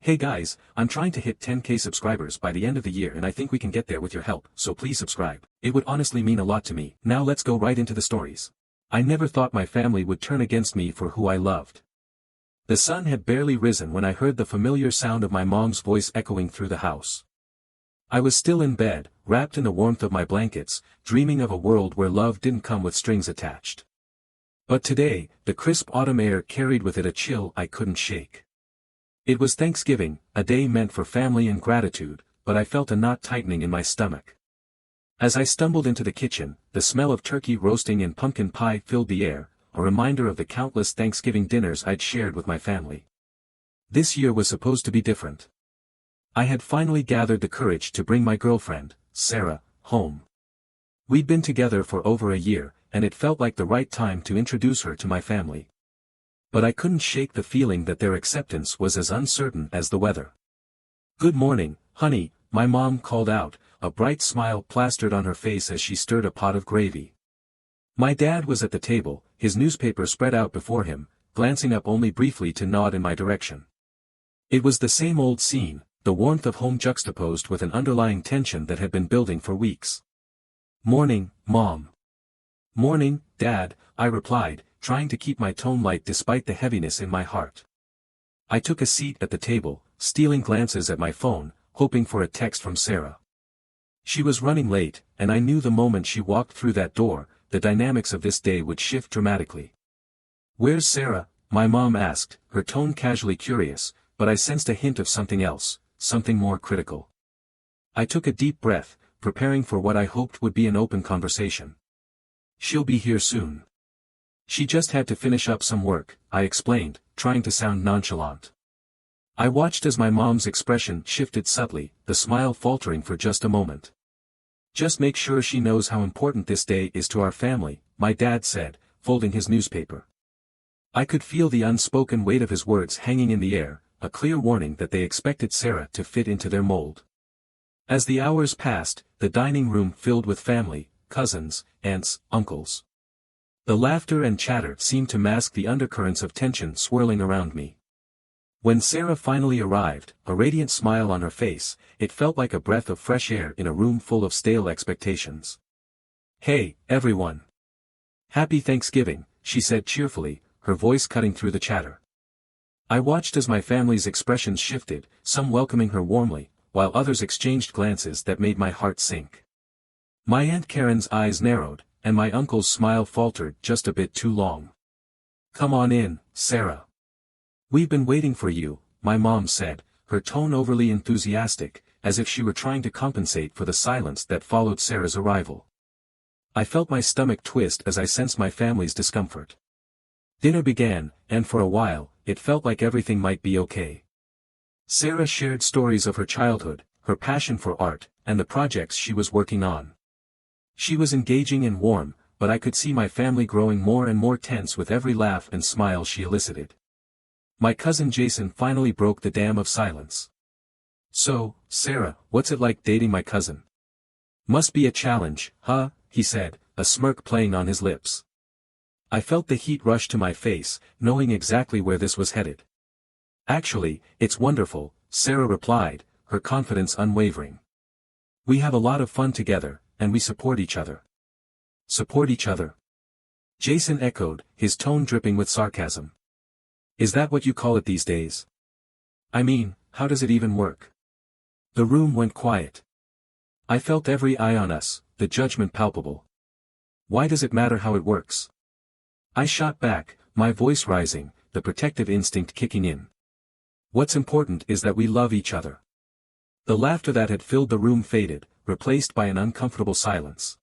Hey guys, I'm trying to hit 10k subscribers by the end of the year and I think we can get there with your help, so please subscribe. It would honestly mean a lot to me. Now let's go right into the stories. I never thought my family would turn against me for who I loved. The sun had barely risen when I heard the familiar sound of my mom's voice echoing through the house. I was still in bed, wrapped in the warmth of my blankets, dreaming of a world where love didn't come with strings attached. But today, the crisp autumn air carried with it a chill I couldn't shake. It was Thanksgiving, a day meant for family and gratitude, but I felt a knot tightening in my stomach. As I stumbled into the kitchen, the smell of turkey roasting and pumpkin pie filled the air, a reminder of the countless Thanksgiving dinners I'd shared with my family. This year was supposed to be different. I had finally gathered the courage to bring my girlfriend, Sarah, home. We'd been together for over a year, and it felt like the right time to introduce her to my family. But I couldn't shake the feeling that their acceptance was as uncertain as the weather. "Good morning, honey," my mom called out, a bright smile plastered on her face as she stirred a pot of gravy. My dad was at the table, his newspaper spread out before him, glancing up only briefly to nod in my direction. It was the same old scene, the warmth of home juxtaposed with an underlying tension that had been building for weeks. "Morning, Mom." "Morning, Dad," I replied, trying to keep my tone light despite the heaviness in my heart. I took a seat at the table, stealing glances at my phone, hoping for a text from Sarah. She was running late, and I knew the moment she walked through that door, the dynamics of this day would shift dramatically. "Where's Sarah?" my mom asked, her tone casually curious, but I sensed a hint of something else, something more critical. I took a deep breath, preparing for what I hoped would be an open conversation. "She'll be here soon. She just had to finish up some work," I explained, trying to sound nonchalant. I watched as my mom's expression shifted subtly, the smile faltering for just a moment. "Just make sure she knows how important this day is to our family," my dad said, folding his newspaper. I could feel the unspoken weight of his words hanging in the air, a clear warning that they expected Sarah to fit into their mold. As the hours passed, the dining room filled with family, cousins, aunts, uncles. The laughter and chatter seemed to mask the undercurrents of tension swirling around me. When Sarah finally arrived, a radiant smile on her face, it felt like a breath of fresh air in a room full of stale expectations. "Hey, everyone. Happy Thanksgiving," she said cheerfully, her voice cutting through the chatter. I watched as my family's expressions shifted, some welcoming her warmly, while others exchanged glances that made my heart sink. My Aunt Karen's eyes narrowed, and my uncle's smile faltered just a bit too long. "Come on in, Sarah. We've been waiting for you," my mom said, her tone overly enthusiastic, as if she were trying to compensate for the silence that followed Sarah's arrival. I felt my stomach twist as I sensed my family's discomfort. Dinner began, and for a while, it felt like everything might be okay. Sarah shared stories of her childhood, her passion for art, and the projects she was working on. She was engaging and warm, but I could see my family growing more and more tense with every laugh and smile she elicited. My cousin Jason finally broke the dam of silence. "So, Sarah, what's it like dating my cousin? Must be a challenge, huh?" he said, a smirk playing on his lips. I felt the heat rush to my face, knowing exactly where this was headed. "Actually, it's wonderful," Sarah replied, her confidence unwavering. "We have a lot of fun together, and we support each other." "Support each other?" Jason echoed, his tone dripping with sarcasm. "Is that what you call it these days? I mean, how does it even work?" The room went quiet. I felt every eye on us, the judgment palpable. "Why does it matter how it works?" I shot back, my voice rising, the protective instinct kicking in. "What's important is that we love each other." The laughter that had filled the room faded, replaced by an uncomfortable silence.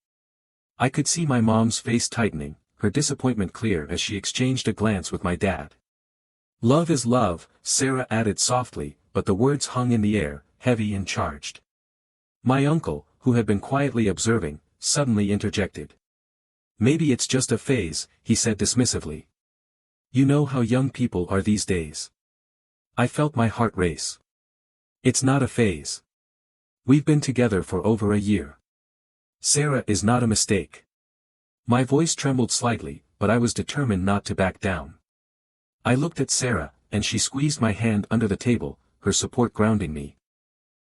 I could see my mom's face tightening, her disappointment clear as she exchanged a glance with my dad. "Love is love," Sarah added softly, but the words hung in the air, heavy and charged. My uncle, who had been quietly observing, suddenly interjected. "Maybe it's just a phase," he said dismissively. "You know how young people are these days." I felt my heart race. "It's not a phase. We've been together for over a year. Sarah is not a mistake." My voice trembled slightly, but I was determined not to back down. I looked at Sarah, and she squeezed my hand under the table, her support grounding me.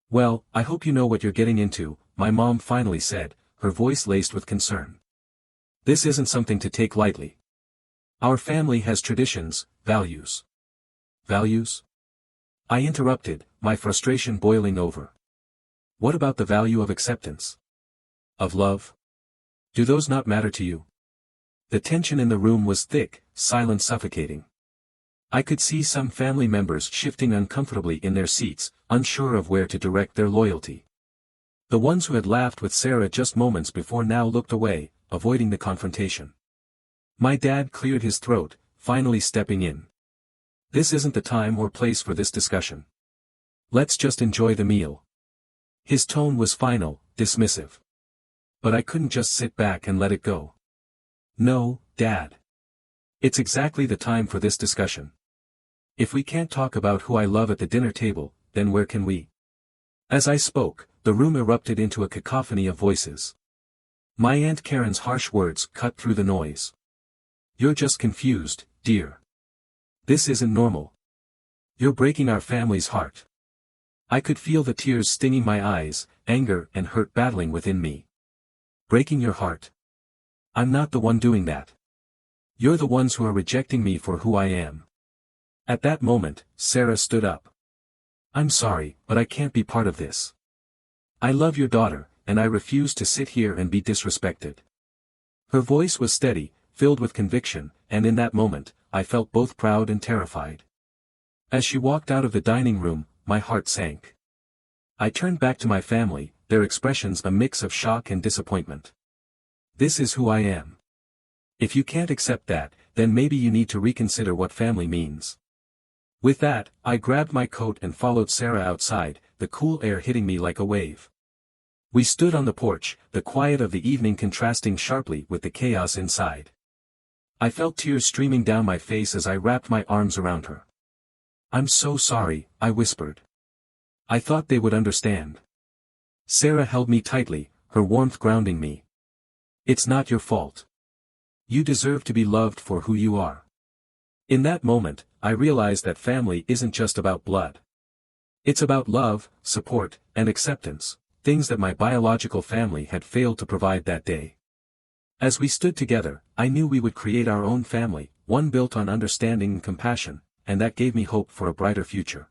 "Well, I hope you know what you're getting into," my mom finally said, her voice laced with concern. "This isn't something to take lightly. Our family has traditions, values." "Values?" I interrupted, my frustration boiling over. "What about the value of acceptance? Of love? Do those not matter to you?" The tension in the room was thick, silence suffocating. I could see some family members shifting uncomfortably in their seats, unsure of where to direct their loyalty. The ones who had laughed with Sarah just moments before now looked away, avoiding the confrontation. My dad cleared his throat, finally stepping in. "This isn't the time or place for this discussion. Let's just enjoy the meal." His tone was final, dismissive. But I couldn't just sit back and let it go. "No, Dad. It's exactly the time for this discussion. If we can't talk about who I love at the dinner table, then where can we?" As I spoke, the room erupted into a cacophony of voices. My Aunt Karen's harsh words cut through the noise. "You're just confused, dear. This isn't normal. You're breaking our family's heart." I could feel the tears stinging my eyes, anger and hurt battling within me. "Breaking your heart? I'm not the one doing that. You're the ones who are rejecting me for who I am." At that moment, Sarah stood up. "I'm sorry, but I can't be part of this. I love your daughter, and I refuse to sit here and be disrespected." Her voice was steady, filled with conviction, and in that moment, I felt both proud and terrified. As she walked out of the dining room, my heart sank. I turned back to my family, their expressions a mix of shock and disappointment. "This is who I am. If you can't accept that, then maybe you need to reconsider what family means." With that, I grabbed my coat and followed Sarah outside, the cool air hitting me like a wave. We stood on the porch, the quiet of the evening contrasting sharply with the chaos inside. I felt tears streaming down my face as I wrapped my arms around her. "I'm so sorry," I whispered. "I thought they would understand." Sarah held me tightly, her warmth grounding me. "It's not your fault. You deserve to be loved for who you are." In that moment, I realized that family isn't just about blood. It's about love, support, and acceptance, things that my biological family had failed to provide that day. As we stood together, I knew we would create our own family, one built on understanding and compassion, and that gave me hope for a brighter future.